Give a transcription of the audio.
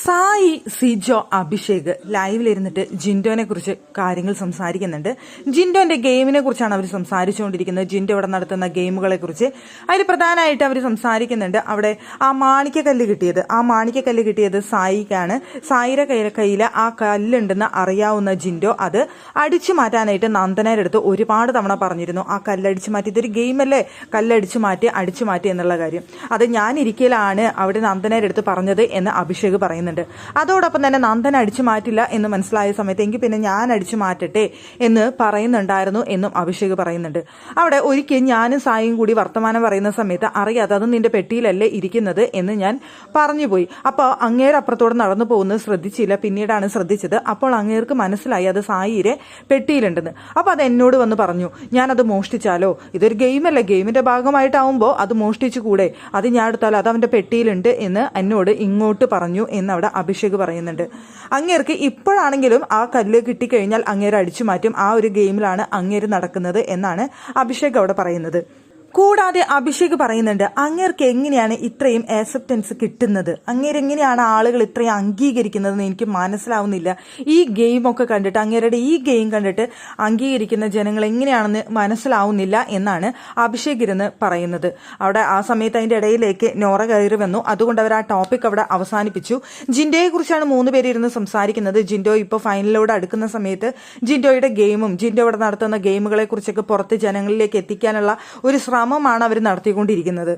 സായി, സിജോ, അഭിഷേക് ലൈവിലിരുന്നിട്ട് ജിൻഡോനെ കുറിച്ച് കാര്യങ്ങൾ സംസാരിക്കുന്നുണ്ട്. ജിൻഡോന്റെ ഗെയിമിനെ കുറിച്ചാണ് അവർ സംസാരിച്ചുകൊണ്ടിരിക്കുന്നത്. ജിൻഡോ ഇവിടെ നടത്തുന്ന ഗെയിമുകളെ കുറിച്ച് അതിൽ പ്രധാനമായിട്ട് അവർ സംസാരിക്കുന്നുണ്ട്. അവിടെ ആ മാണിക്കക്കല്ല് കിട്ടിയത് സായിക്കാണ്. സായിയുടെ കയ്യിൽ ആ കല്ലുണ്ടെന്ന് അറിയാവുന്ന ജിൻഡോ അത് അടിച്ചു മാറ്റാനായിട്ട് നന്ദനയുടെ അടുത്ത് ഒരുപാട് തവണ പറഞ്ഞിരുന്നു. ആ കല്ലടിച്ചു മാറ്റി, ഇതൊരു ഗെയിമല്ലേ, കല്ലടിച്ചു മാറ്റി എന്നുള്ള കാര്യം അത് ഞാൻ ഇരിക്കലാണ് അവിടെ നന്ദനയുടെ അടുത്ത് പറഞ്ഞത് എന്ന് അഭിഷേക് പറയുന്നുണ്ട്. അതോടൊപ്പം തന്നെ നന്ദൻ അടിച്ചു മാറ്റില്ല എന്ന് മനസ്സിലായ സമയത്ത് എങ്കിൽ പിന്നെ ഞാൻ അടിച്ചു മാറ്റട്ടെ എന്ന് പറയുന്നുണ്ടായിരുന്നു എന്നും അഭിഷേക് പറയുന്നുണ്ട്. അവിടെ ഒരിക്കൽ ഞാനും സായിയും കൂടി വർത്തമാനം പറയുന്ന സമയത്ത് അറിയാതെ അത് നിന്റെ പെട്ടിയിലല്ലേ ഇരിക്കുന്നത് എന്ന് ഞാൻ പറഞ്ഞുപോയി. അപ്പോൾ അങ്ങേര് അപ്പുറത്തോടെ നടന്നു പോകുന്നത് ശ്രദ്ധിച്ചില്ല, പിന്നീടാണ് ശ്രദ്ധിച്ചത്. അപ്പോൾ അങ്ങേർക്ക് മനസ്സിലായി അത് സായിയുടെ പെട്ടിയിലുണ്ടെന്ന്. അപ്പോൾ അത് എന്നോട് വന്ന് പറഞ്ഞു, ഞാനത് മോഷ്ടിച്ചാലോ, ഇതൊരു ഗെയിമല്ലേ, ഗെയിമിന്റെ ഭാഗമായിട്ടാവുമ്പോൾ അത് മോഷ്ടിച്ചു കൂടെ, അത് ഞാൻ എടുത്താലോ, അത് അവന്റെ പെട്ടിയിലുണ്ട് എന്ന് എന്നോട് ഇങ്ങോട്ട് പറഞ്ഞു എന്നവിടെ അഭിഷേക് പറയുന്നുണ്ട്. അങ്ങേർക്ക് ഇപ്പോഴാണെങ്കിലും ആ കല്ല് കിട്ടിക്കഴിഞ്ഞാൽ അങ്ങേര് അടിച്ചു മാറ്റും, ആ ഒരു ഗെയിമിലാണ് അങ്ങേര് നടക്കുന്നത് എന്നാണ് അഭിഷേക് അവിടെ പറയുന്നത്. കൂടാതെ അഭിഷേക് പറയുന്നുണ്ട്, അങ്ങേർക്ക് എങ്ങനെയാണ് ഇത്രയും ആക്സെപ്റ്റൻസ് കിട്ടുന്നത്, അങ്ങേരെങ്ങനെയാണ് ആളുകൾ ഇത്രയും അംഗീകരിക്കുന്നതെന്ന് എനിക്ക് മനസ്സിലാവുന്നില്ല. ഈ ഗെയിമൊക്കെ കണ്ടിട്ട്, അങ്ങേരുടെ ഈ ഗെയിം കണ്ടിട്ട് അംഗീകരിക്കുന്ന ജനങ്ങൾ എങ്ങനെയാണെന്ന് മനസ്സിലാവുന്നില്ല എന്നാണ് അഭിഷേക് ഇരുന്ന് പറയുന്നത്. അവിടെ ആ സമയത്ത് അതിന്റെ ഇടയിലേക്ക് നോറ കയറി വന്നു. അതുകൊണ്ട് അവർ ആ ടോപ്പിക് അവിടെ അവസാനിപ്പിച്ചു. ജിൻഡോയെ കുറിച്ചാണ് 3 പേര് ഇരുന്ന് സംസാരിക്കുന്നത്. ജിൻഡോ ഇപ്പോൾ ഫൈനലിലൂടെ അടുക്കുന്ന സമയത്ത് ജിൻഡോയുടെ ഗെയിമും ജിൻഡോ ഇവിടെ നടത്തുന്ന ഗെയിമുകളെ കുറിച്ചൊക്കെ പുറത്ത് ജനങ്ങളിലേക്ക് എത്തിക്കാനുള്ള ഒരു ശ്രമമാണ് അവർ നടത്തിക്കൊണ്ടിരിക്കുന്നത്.